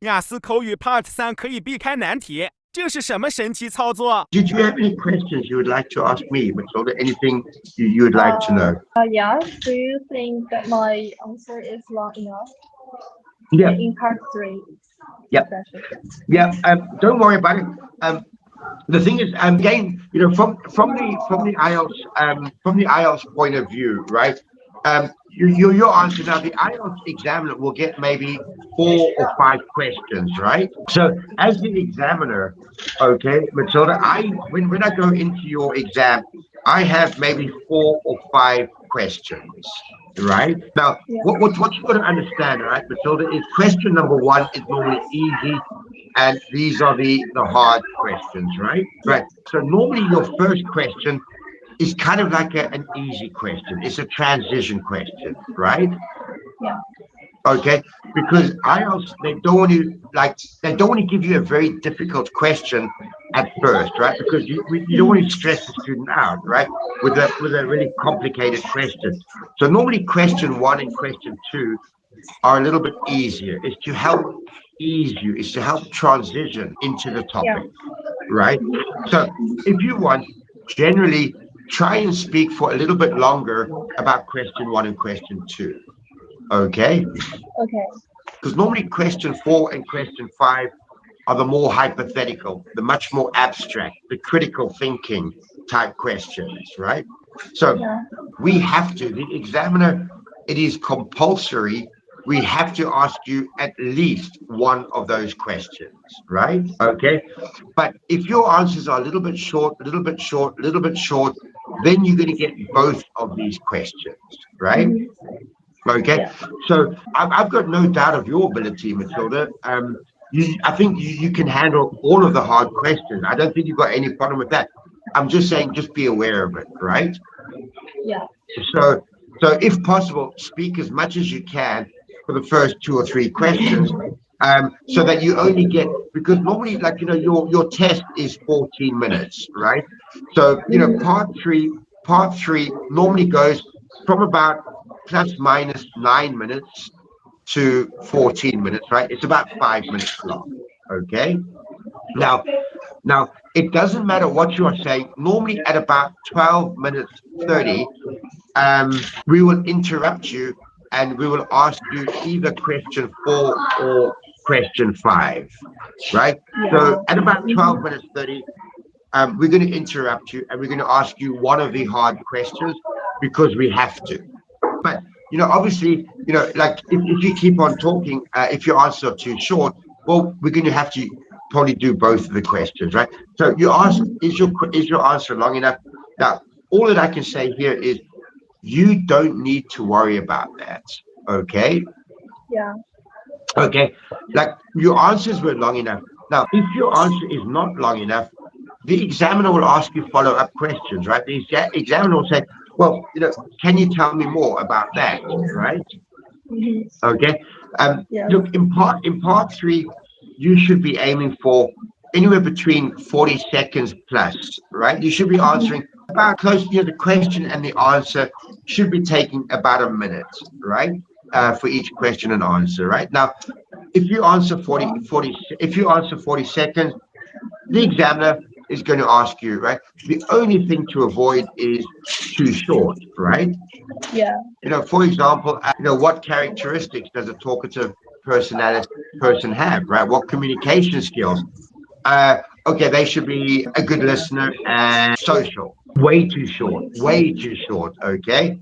雅思口语 Part 3可以避开难题，这是什么神奇操作？ Did you have any questions you would like to ask me, Matilda? Anything you would like to know? Yes. Do you think that my answer is long enough? Yeah. In part 3. Yep. Yeah. Don't worry about it. The thing is, again, from the IELTS point of view, right? Your answer now, the IELTS examiner will get maybe 4 or 5 questions, right? So as the examiner, okay, Matilda, when I go into your exam, I have maybe 4 or 5 questions, right? Now, what you've got to understand, right, Matilda, is question number 1 is normally easy, and these are the hard questions, right? Right. So normally your first question is kind of like an easy question. It's a transition question, right? Yeah. Okay, because IELTS, they don't want to give you a very difficult question at first, right? Because you don't want to stress the student out, right? With a really complicated question. So normally question 1 and question 2 are a little bit easier. It's to help ease you. It's to help transition into the topic, right? So if you want, generally try and speak for a little bit longer about question 1 and question 2. Okay? Okay. Because normally question 4 and question 5 are the more hypothetical, the much more abstract, the critical thinking type questions, right? So we have to, the examiner, it is compulsory. We have to ask you at least 1 of those questions, right? Okay. But if your answers are a little bit short, a little bit short, a little bit short, then you're going to get both of these questions, right? Okay. So I've got no doubt of your ability, Matilda. I think you can handle all of the hard questions. I don't think you've got any problem with that. I'm just saying, just be aware of it, right? Yeah. So if possible, speak as much as you can for the first 2 or 3 questions, so that you only get, because normally, like, your test is 14 minutes, right? So, part three normally goes from about plus minus 9 minutes to 14 minutes, right? It's about 5 minutes long. Okay. Now, it doesn't matter what you are saying. Normally at about 12 minutes 30, we will interrupt you and we will ask you either question 4 or question 5, right? So at about 12 minutes 30, we're going to interrupt you and we're going to ask you one of the hard questions, because we have to. But obviously, like if you keep on talking, if your answers are too short, well, we're going to have to probably do both of the questions, right? So you ask, is your answer long enough? Now, all that I can say here is you don't need to worry about that. Okay. Yeah. Okay. Like, your answers were long enough. Now, if your answer is not long enough, the examiner will ask you follow-up questions, right? The examiner will say, well, can you tell me more about that, right? Okay. Look, in part 3, you should be aiming for anywhere between 40 seconds plus, right? You should be answering about close to the question, and the answer should be taking about a minute, right? For each question and answer, right? Now, if you answer 40 seconds, the examiner is going to ask you, right? The only thing to avoid is too short, right? Yeah. For example, what characteristics does a talkative person have, right? What communication skills? Okay, they should be a good listener and social. Way too short, okay?